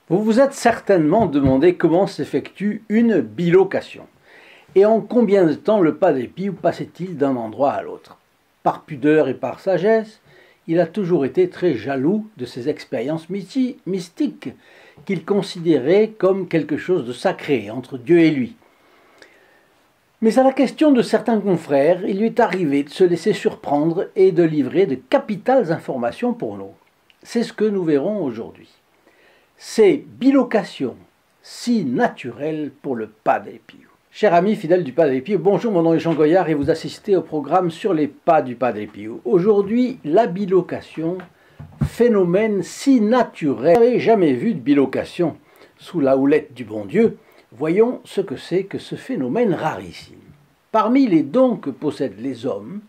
Vous vous êtes certainement demandé comment s'effectue une bilocation et en combien de temps le Padre Pio passait-il d'un endroit à l'autre. Par pudeur et par sagesse, il a toujours été très jaloux de ces expériences mystiques qu'il considérait comme quelque chose de sacré entre Dieu et lui. Mais à la question de certains confrères, il lui est arrivé de se laisser surprendre et de livrer de capitales informations pour nous. C'est ce que nous verrons aujourd'hui. Ces bilocations si naturelles pour le Padre Pio. Chers amis fidèles du Padre Pio, bonjour, mon nom est Jean Goyard et vous assistez au programme sur les pas du Padre Pio. Aujourd'hui, la bilocation, phénomène si naturel. Vous n'avez jamais vu de bilocation sous la houlette du bon Dieu. Voyons ce que c'est que ce phénomène rarissime. Parmi les dons que possèdent les hommes,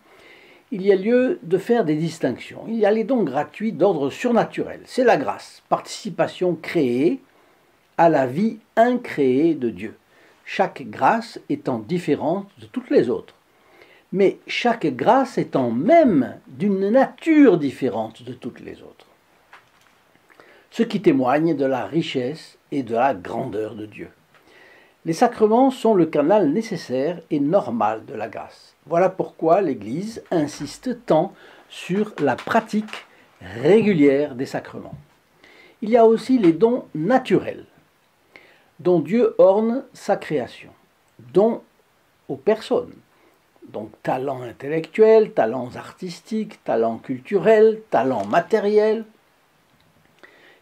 il y a lieu de faire des distinctions. Il y a les dons gratuits d'ordre surnaturel. C'est la grâce, participation créée à la vie incréée de Dieu. Chaque grâce étant différente de toutes les autres. Mais chaque grâce étant même d'une nature différente de toutes les autres. Ce qui témoigne de la richesse et de la grandeur de Dieu. Les sacrements sont le canal nécessaire et normal de la grâce. Voilà pourquoi l'Église insiste tant sur la pratique régulière des sacrements. Il y a aussi les dons naturels, dont Dieu orne sa création, dons aux personnes, donc talents intellectuels, talents artistiques, talents culturels, talents matériels.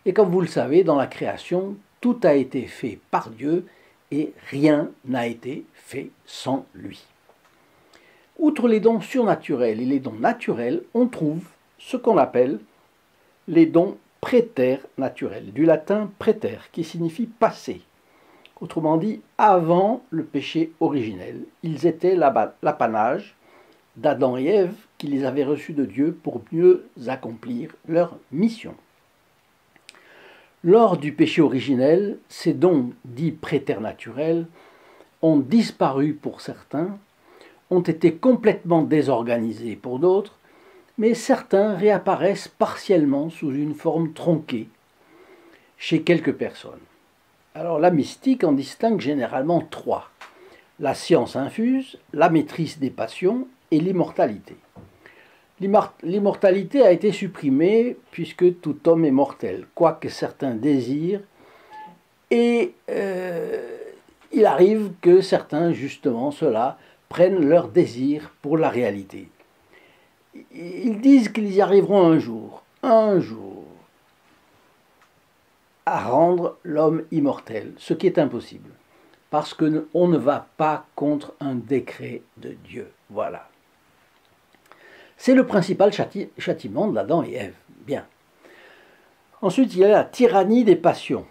Et comme vous le savez, dans la création, tout a été fait par Dieu et rien n'a été fait sans lui. Outre les dons surnaturels et les dons naturels, on trouve ce qu'on appelle les dons préternaturels, du latin préter, qui signifie passer. Autrement dit, avant le péché originel, ils étaient l'apanage d'Adam et Ève qui les avaient reçus de Dieu pour mieux accomplir leur mission. Lors du péché originel, ces dons dits préternaturels ont disparu pour certains, ont été complètement désorganisés pour d'autres, mais certains réapparaissent partiellement sous une forme tronquée chez quelques personnes. Alors la mystique en distingue généralement trois: la science infuse, la maîtrise des passions et l'immortalité. L'immortalité a été supprimée puisque tout homme est mortel, quoique certains désirent, et il arrive que certains, justement, ceux-là, prennent leur désir pour la réalité. Ils disent qu'ils y arriveront un jour, à rendre l'homme immortel, ce qui est impossible, parce qu'on ne va pas contre un décret de Dieu. Voilà. C'est le principal châtiment d'Adam et Ève. Bien. Ensuite, il y a la tyrannie des passions.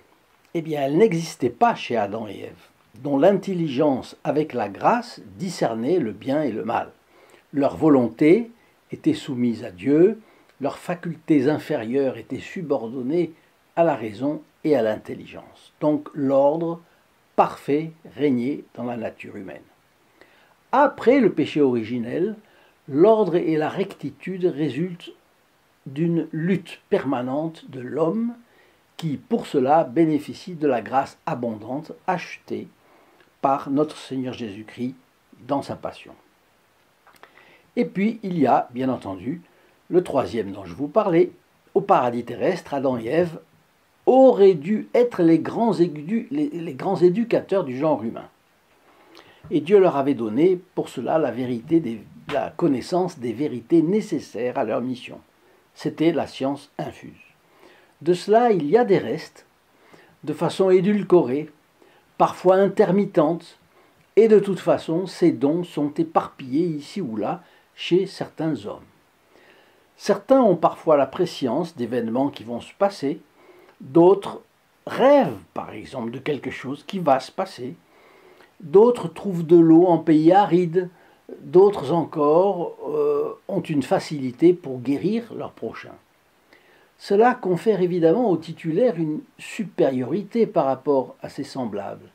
Eh bien, elle n'existait pas chez Adam et Ève, dont l'intelligence avec la grâce discernait le bien et le mal. Leur volonté était soumise à Dieu, leurs facultés inférieures étaient subordonnées à la raison et à l'intelligence. Donc l'ordre parfait régnait dans la nature humaine. Après le péché originel, l'ordre et la rectitude résultent d'une lutte permanente de l'homme qui, pour cela, bénéficie de la grâce abondante achetée par notre Seigneur Jésus-Christ dans sa passion. Et puis, il y a, bien entendu, le troisième dont je vous parlais. Au paradis terrestre, Adam et Ève auraient dû être les grands éducateurs du genre humain. Et Dieu leur avait donné pour cela la connaissance des vérités nécessaires à leur mission. C'était la science infuse. De cela, il y a des restes, de façon édulcorée, parfois intermittente, et de toute façon, ces dons sont éparpillés ici ou là chez certains hommes. Certains ont parfois la prescience d'événements qui vont se passer, d'autres rêvent, par exemple, de quelque chose qui va se passer, d'autres trouvent de l'eau en pays aride, d'autres encore ont une facilité pour guérir leur prochain. Cela confère évidemment au titulaire une supériorité par rapport à ses semblables.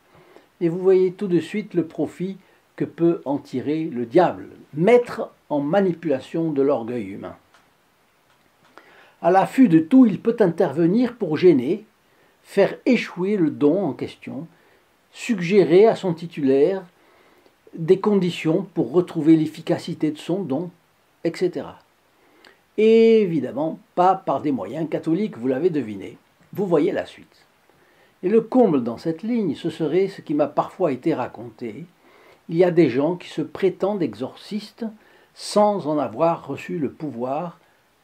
Et vous voyez tout de suite le profit que peut en tirer le diable, maître en manipulation de l'orgueil humain. À l'affût de tout, il peut intervenir pour gêner, faire échouer le don en question, suggérer à son titulaire des conditions pour retrouver l'efficacité de son don, etc. Et évidemment, pas par des moyens catholiques, vous l'avez deviné. Vous voyez la suite. Et le comble dans cette ligne, ce serait ce qui m'a parfois été raconté. Il y a des gens qui se prétendent exorcistes sans en avoir reçu le pouvoir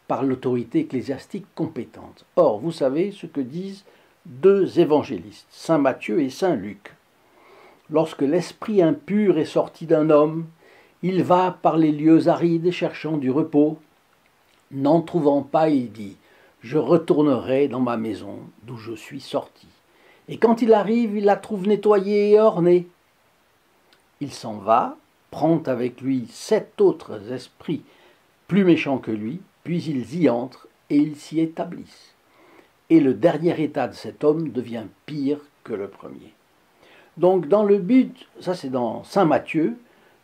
par l'autorité ecclésiastique compétente. Or, vous savez ce que disent deux évangélistes, saint Matthieu et saint Luc. Lorsque l'esprit impur est sorti d'un homme, il va par les lieux arides cherchant du repos. N'en trouvant pas, il dit « Je retournerai dans ma maison d'où je suis sorti. » Et quand il arrive, il la trouve nettoyée et ornée. Il s'en va, prend avec lui 7 autres esprits plus méchants que lui, puis ils y entrent et ils s'y établissent. Et le dernier état de cet homme devient pire que le premier. Donc dans le but, ça c'est dans saint Matthieu,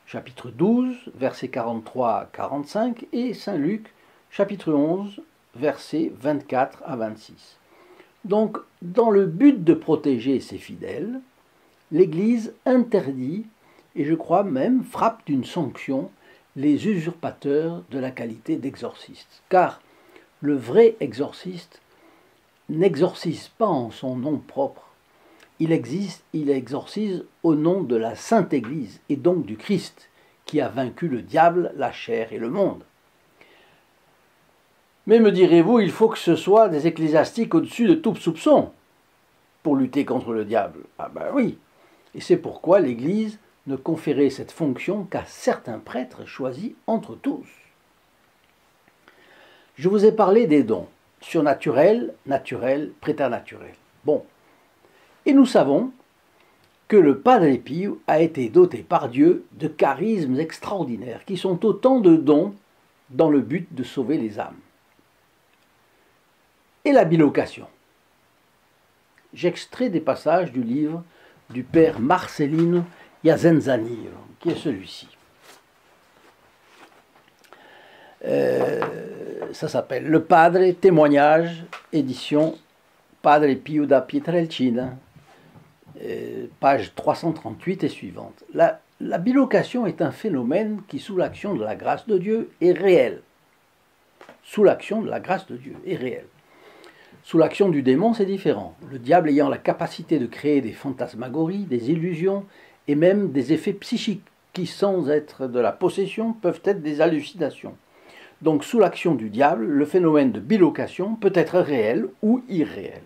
chapitre 12, versets 43 à 45, et saint Luc, chapitre 11, versets 24 à 26. Donc dans le but de protéger ses fidèles, l'Église interdit, et je crois même frappe d'une sanction, les usurpateurs de la qualité d'exorciste. Car le vrai exorciste n'exorcise pas en son nom propre. Il exorcise au nom de la Sainte Église et donc du Christ qui a vaincu le diable, la chair et le monde. Mais me direz-vous, il faut que ce soit des ecclésiastiques au-dessus de tout soupçon pour lutter contre le diable. Ah ben oui, et c'est pourquoi l'Église ne conférait cette fonction qu'à certains prêtres choisis entre tous. Je vous ai parlé des dons, surnaturels, naturels, préternaturels. Bon, et nous savons que le Padre Pio a été doté par Dieu de charismes extraordinaires, qui sont autant de dons dans le but de sauver les âmes. Et la bilocation. J'extrais des passages du livre du père Marcelino Iazenzani, qui est celui-ci. Ça s'appelle Le Padre, témoignage, édition Padre Pio da Pietrelcina, page 338 et suivante. La bilocation est un phénomène qui, sous l'action de la grâce de Dieu, est réel. Sous l'action de la grâce de Dieu est réel. Sous l'action du démon, c'est différent. Le diable ayant la capacité de créer des fantasmagories, des illusions et même des effets psychiques qui, sans être de la possession, peuvent être des hallucinations. Donc, sous l'action du diable, le phénomène de bilocation peut être réel ou irréel.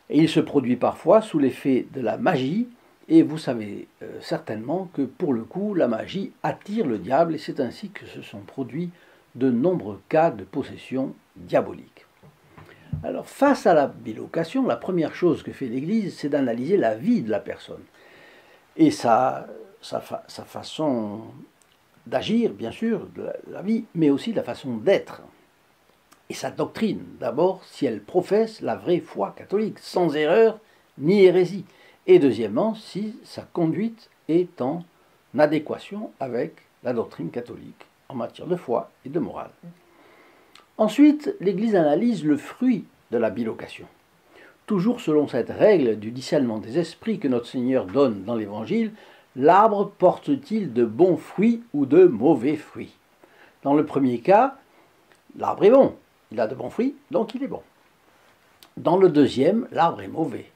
Et il se produit parfois sous l'effet de la magie, et vous savez certainement que pour le coup, la magie attire le diable, et c'est ainsi que se sont produits de nombreux cas de possession diabolique. Alors, face à la bilocation, la première chose que fait l'Église, c'est d'analyser la vie de la personne. Et sa façon d'agir, bien sûr, de la vie, mais aussi de la façon d'être. Et sa doctrine, d'abord, si elle professe la vraie foi catholique, sans erreur ni hérésie. Et deuxièmement, si sa conduite est en adéquation avec la doctrine catholique en matière de foi et de morale. Ensuite, l'Église analyse le fruit de la bilocation. Toujours selon cette règle du discernement des esprits que notre Seigneur donne dans l'Évangile, l'arbre porte-t-il de bons fruits ou de mauvais fruits? Dans le premier cas, l'arbre est bon, il a de bons fruits, donc il est bon. Dans le deuxième, l'arbre est mauvais.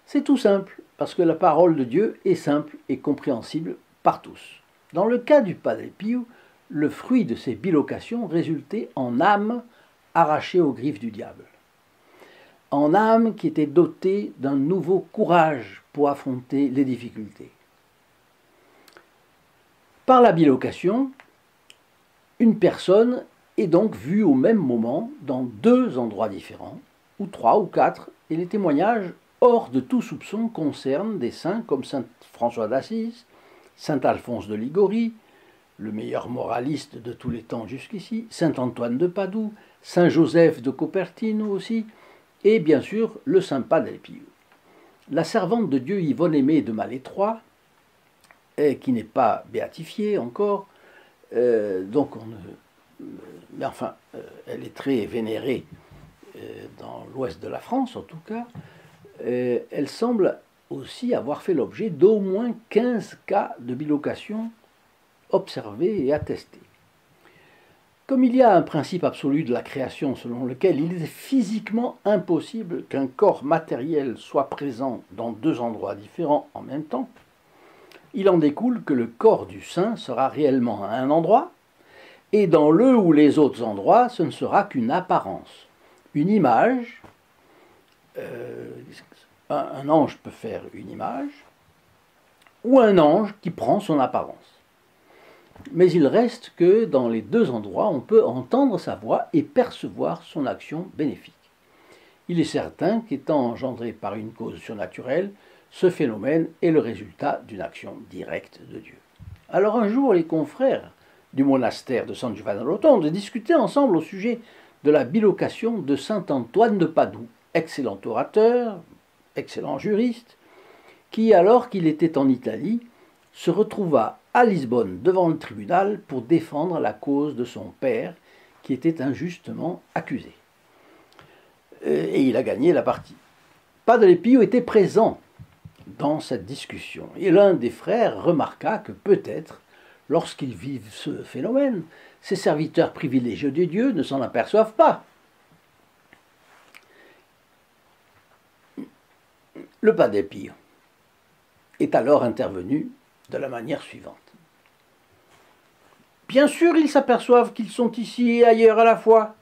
C'est tout simple, parce que la parole de Dieu est simple et compréhensible par tous. Dans le cas du Padre Pio, le fruit de ces bilocations résultait en âme arrachée aux griffes du diable. En âme qui était dotée d'un nouveau courage pour affronter les difficultés. Par la bilocation, une personne est donc vue au même moment dans 2 endroits différents, ou 3 ou 4, et les témoignages hors de tout soupçon concernent des saints comme saint François d'Assise, saint Alphonse de Ligorie, le meilleur moraliste de tous les temps jusqu'ici, saint Antoine de Padoue, saint Joseph de Cupertino aussi, et bien sûr le saint Padre Pio. La servante de Dieu Yvonne Aimée de Malétroit, qui n'est pas béatifiée encore, donc elle est très vénérée dans l'ouest de la France en tout cas, elle semble aussi avoir fait l'objet d'au moins 15 cas de bilocation observés et attestés. Comme il y a un principe absolu de la création selon lequel il est physiquement impossible qu'un corps matériel soit présent dans deux endroits différents en même temps, il en découle que le corps du saint sera réellement à un endroit, et dans le ou les autres endroits, ce ne sera qu'une apparence, une image. Un ange peut faire une image, ou un ange qui prend son apparence. Mais il reste que dans les deux endroits, on peut entendre sa voix et percevoir son action bénéfique. Il est certain qu'étant engendré par une cause surnaturelle, ce phénomène est le résultat d'une action directe de Dieu. Alors un jour, les confrères du monastère de San Giovanni Rotondo discutaient ensemble au sujet de la bilocation de saint Antoine de Padoue, excellent orateur, excellent juriste, qui, alors qu'il était en Italie, se retrouva à Lisbonne devant le tribunal pour défendre la cause de son père qui était injustement accusé. Et il a gagné la partie. Padre Pio était présent dans cette discussion et l'un des frères remarqua que peut-être, lorsqu'ils vivent ce phénomène, ces serviteurs privilégiés de Dieu ne s'en aperçoivent pas. Le Padre Pio est alors intervenu de la manière suivante. Bien sûr, ils s'aperçoivent qu'ils sont ici et ailleurs à la fois.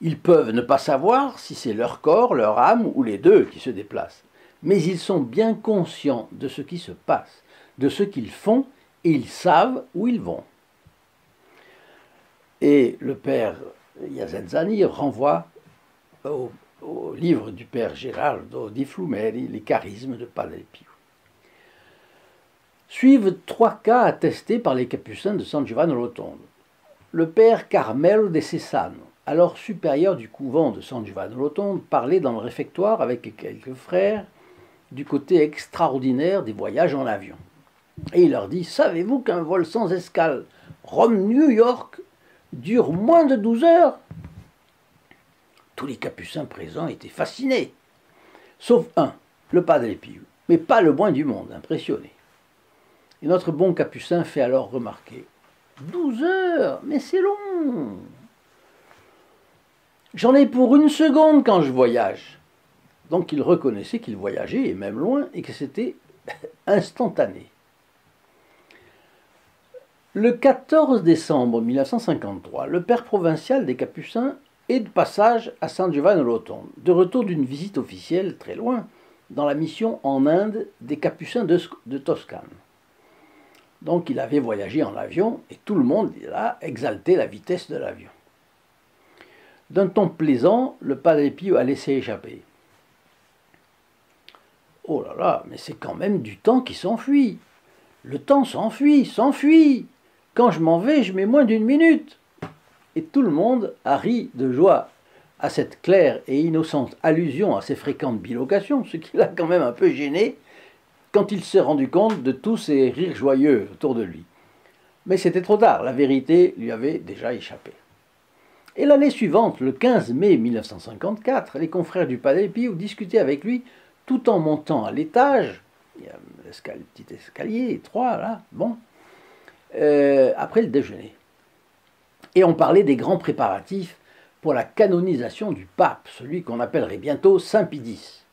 Ils peuvent ne pas savoir si c'est leur corps, leur âme ou les deux qui se déplacent, mais ils sont bien conscients de ce qui se passe, de ce qu'ils font, et ils savent où ils vont. Et le père Yazenzani renvoie au livre du père Gerardo Di Flumeri, Les charismes de Padre Pio. Suivent trois cas attestés par les capucins de San Giovanni Rotondo. Le père Carmelo de Cesano, alors supérieur du couvent de San Giovanni Rotondo, parlait dans le réfectoire avec quelques frères du côté extraordinaire des voyages en avion. Et il leur dit « Savez-vous qu'un vol sans escale Rome-New York dure moins de 12 heures ?» Tous les capucins présents étaient fascinés, sauf un, le Padre Pio, mais pas le moins du monde, impressionné. Et notre bon capucin fait alors remarquer « 12 heures, mais c'est long. J'en ai pour une seconde quand je voyage. » Donc il reconnaissait qu'il voyageait, et même loin, et que c'était instantané. Le 14 décembre 1953, le père provincial des Capucins est de passage à San Giovanni Rotondo, de retour d'une visite officielle très loin, dans la mission en Inde des Capucins de Toscane. Donc il avait voyagé en avion, et tout le monde a exalté la vitesse de l'avion. D'un ton plaisant, le Padre Pio a laissé échapper. « Oh là là, mais c'est quand même du temps qui s'enfuit. Le temps s'enfuit, s'enfuit. Quand je m'en vais, je mets moins d'une minute. » Et tout le monde a ri de joie à cette claire et innocente allusion à ses fréquentes bilocations, ce qui l'a quand même un peu gêné quand il s'est rendu compte de tous ces rires joyeux autour de lui. Mais c'était trop tard, la vérité lui avait déjà échappé. Et l'année suivante, le 15 mai 1954, les confrères du Padre Pio discutaient avec lui tout en montant à l'étage, il y a un petit escalier étroit là, bon, après le déjeuner. Et on parlait des grands préparatifs pour la canonisation du pape, celui qu'on appellerait bientôt Saint Pie X.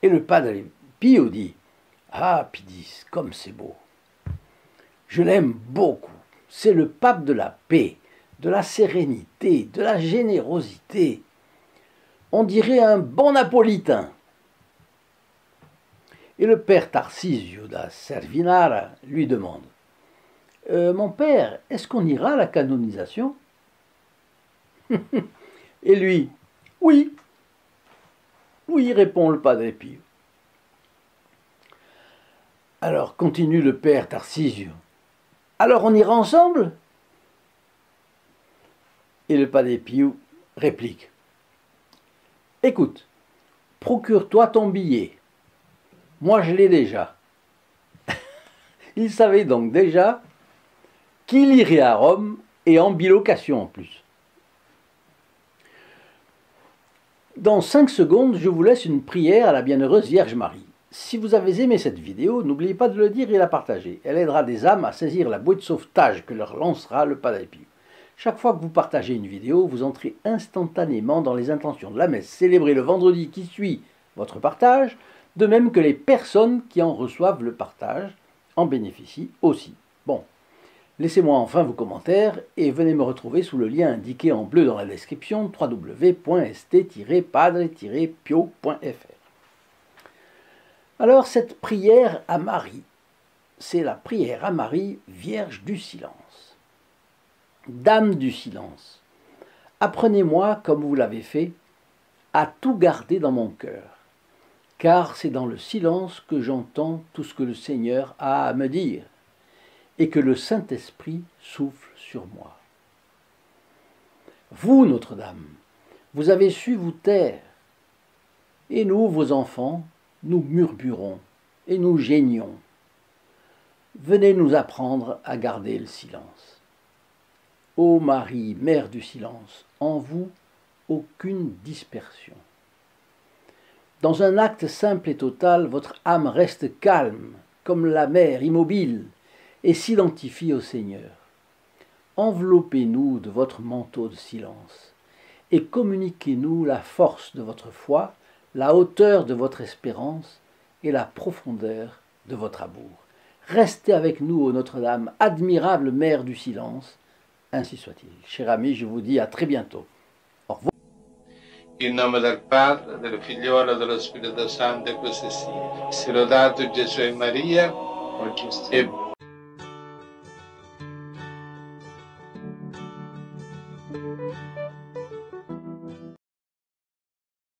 Et le Padre Pio dit « Ah, Pie X, comme c'est beau. Je l'aime beaucoup. C'est le pape de la paix, de la sérénité, de la générosité. On dirait un bon napolitain. » Et le père Tarcisio da Servinara lui demande « Mon père, est-ce qu'on ira à la canonisation ?» Et lui « Oui, oui, répond le Padre Pio. » Alors continue le père Tarcisio « Alors on ira ensemble ?» Et le Padre Pio réplique « Écoute, procure-toi ton billet. Moi je l'ai déjà. » Il savait donc déjà qu'il irait à Rome et en bilocation en plus. Dans 5 secondes, je vous laisse une prière à la Bienheureuse Vierge Marie. Si vous avez aimé cette vidéo, n'oubliez pas de le dire et la partager. Elle aidera des âmes à saisir la bouée de sauvetage que leur lancera le Padre Pio. Chaque fois que vous partagez une vidéo, vous entrez instantanément dans les intentions de la messe célébrée le vendredi qui suit votre partage, de même que les personnes qui en reçoivent le partage en bénéficient aussi. Bon, laissez-moi enfin vos commentaires et venez me retrouver sous le lien indiqué en bleu dans la description www.st-padre-pio.fr. Alors cette prière à Marie, c'est la prière à Marie, Vierge du silence. Dame du silence, apprenez-moi, comme vous l'avez fait, à tout garder dans mon cœur, car c'est dans le silence que j'entends tout ce que le Seigneur a à me dire, et que le Saint-Esprit souffle sur moi. Vous, Notre-Dame, vous avez su vous taire, et nous, vos enfants, nous murmurons et nous geignons. Venez nous apprendre à garder le silence. Ô Marie, Mère du silence, en vous, aucune dispersion. Dans un acte simple et total, votre âme reste calme, comme la mer immobile, et s'identifie au Seigneur. Enveloppez-nous de votre manteau de silence, et communiquez-nous la force de votre foi, la hauteur de votre espérance et la profondeur de votre amour. Restez avec nous, ô Notre-Dame, admirable Mère du silence. Ainsi soit-il. Chers amis, je vous dis à très bientôt. Au revoir. In nome del Padre, del Figliolo e dello Spirito Santo, e così sia. Sia lodato Gesù e Maria, e